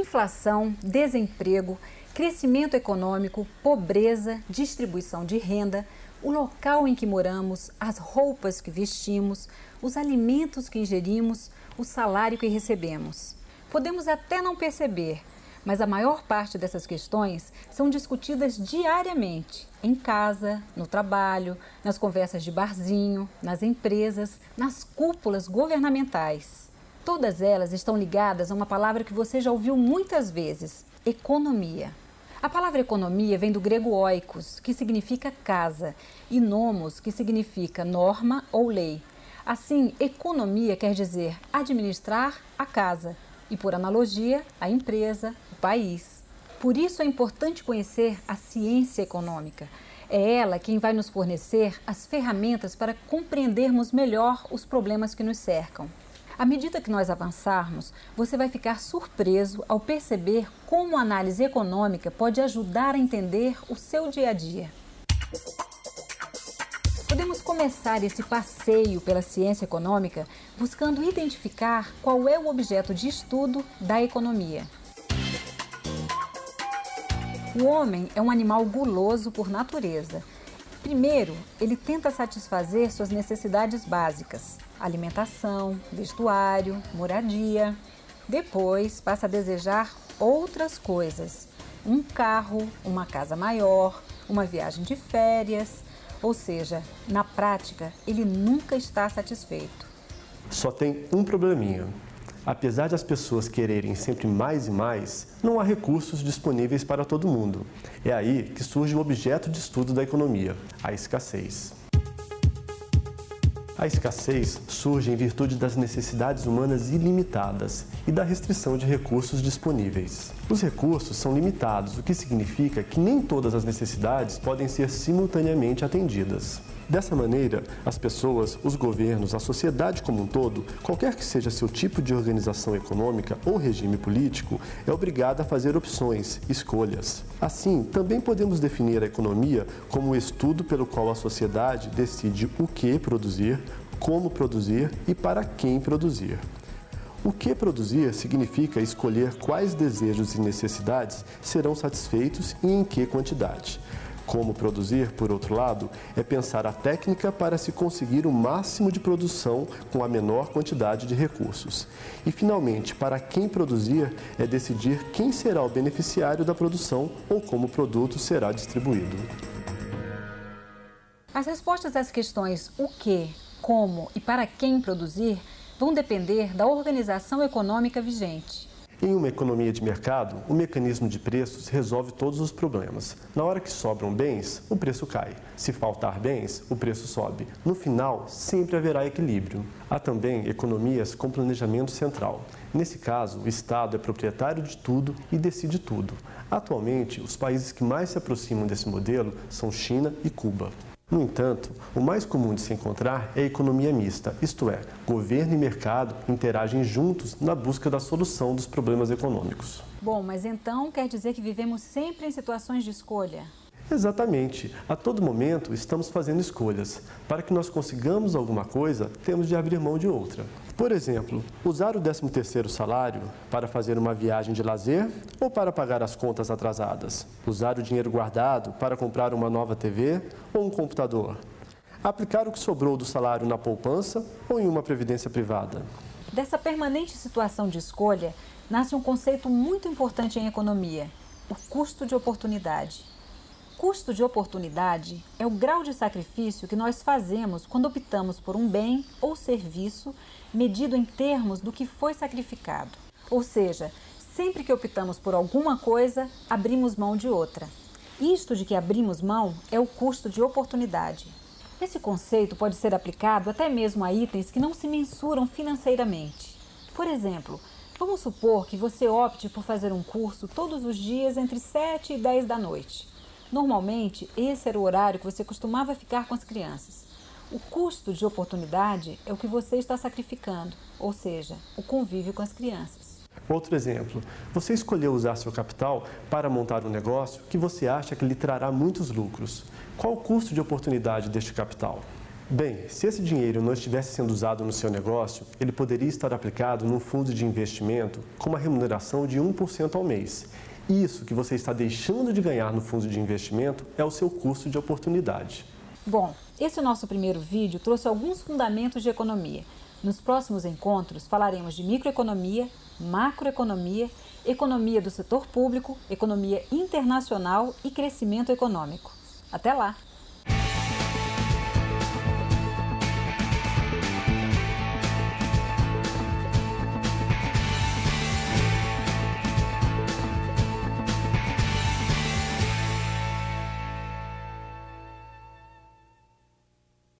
inflação, desemprego, crescimento econômico, pobreza, distribuição de renda, o local em que moramos, as roupas que vestimos, os alimentos que ingerimos, o salário que recebemos. Podemos até não perceber, mas a maior parte dessas questões são discutidas diariamente, em casa, no trabalho, nas conversas de barzinho, nas empresas, nas cúpulas governamentais. Todas elas estão ligadas a uma palavra que você já ouviu muitas vezes: economia. A palavra economia vem do grego oikos, que significa casa, e nomos, que significa norma ou lei. Assim, economia quer dizer administrar a casa e, por analogia, a empresa, o país. Por isso é importante conhecer a ciência econômica. É ela quem vai nos fornecer as ferramentas para compreendermos melhor os problemas que nos cercam. À medida que nós avançarmos, você vai ficar surpreso ao perceber como a análise econômica pode ajudar a entender o seu dia a dia. Podemos começar esse passeio pela ciência econômica buscando identificar qual é o objeto de estudo da economia. O homem é um animal guloso por natureza. Primeiro, ele tenta satisfazer suas necessidades básicas: alimentação, vestuário, moradia. Depois, passa a desejar outras coisas: um carro, uma casa maior, uma viagem de férias. Ou seja, na prática, ele nunca está satisfeito. Só tem um probleminha. Apesar de as pessoas quererem sempre mais e mais, não há recursos disponíveis para todo mundo. É aí que surge o objeto de estudo da economia: a escassez. A escassez surge em virtude das necessidades humanas ilimitadas e da restrição de recursos disponíveis. Os recursos são limitados, o que significa que nem todas as necessidades podem ser simultaneamente atendidas. Dessa maneira, as pessoas, os governos, a sociedade como um todo, qualquer que seja seu tipo de organização econômica ou regime político, é obrigada a fazer opções, escolhas. Assim, também podemos definir a economia como o estudo pelo qual a sociedade decide o que produzir, como produzir e para quem produzir. O que produzir significa escolher quais desejos e necessidades serão satisfeitos e em que quantidade. Como produzir, por outro lado, é pensar a técnica para se conseguir o máximo de produção com a menor quantidade de recursos. E, finalmente, para quem produzir, é decidir quem será o beneficiário da produção ou como o produto será distribuído. As respostas às questões o que, como e para quem produzir vão depender da organização econômica vigente. Em uma economia de mercado, o mecanismo de preços resolve todos os problemas. Na hora que sobram bens, o preço cai. Se faltar bens, o preço sobe. No final, sempre haverá equilíbrio. Há também economias com planejamento central. Nesse caso, o Estado é proprietário de tudo e decide tudo. Atualmente, os países que mais se aproximam desse modelo são China e Cuba. No entanto, o mais comum de se encontrar é a economia mista, isto é, governo e mercado interagem juntos na busca da solução dos problemas econômicos. Bom, mas então quer dizer que vivemos sempre em situações de escolha? Exatamente. A todo momento estamos fazendo escolhas. Para que nós consigamos alguma coisa, temos de abrir mão de outra. Por exemplo, usar o 13º salário para fazer uma viagem de lazer ou para pagar as contas atrasadas? Usar o dinheiro guardado para comprar uma nova TV ou um computador? Aplicar o que sobrou do salário na poupança ou em uma previdência privada? Dessa permanente situação de escolha, nasce um conceito muito importante em economia: o custo de oportunidade. Custo de oportunidade é o grau de sacrifício que nós fazemos quando optamos por um bem ou serviço medido em termos do que foi sacrificado. Ou seja, sempre que optamos por alguma coisa, abrimos mão de outra. Isto de que abrimos mão é o custo de oportunidade. Esse conceito pode ser aplicado até mesmo a itens que não se mensuram financeiramente. Por exemplo, vamos supor que você opte por fazer um curso todos os dias entre 7 e 10 da noite. Normalmente, esse era o horário que você costumava ficar com as crianças. O custo de oportunidade é o que você está sacrificando, ou seja, o convívio com as crianças. Outro exemplo, você escolheu usar seu capital para montar um negócio que você acha que lhe trará muitos lucros. Qual o custo de oportunidade deste capital? Bem, se esse dinheiro não estivesse sendo usado no seu negócio, ele poderia estar aplicado num fundo de investimento com uma remuneração de 1% ao mês. Isso que você está deixando de ganhar no fundo de investimento é o seu custo de oportunidade. Bom, esse nosso primeiro vídeo trouxe alguns fundamentos de economia. Nos próximos encontros falaremos de microeconomia, macroeconomia, economia do setor público, economia internacional e crescimento econômico. Até lá!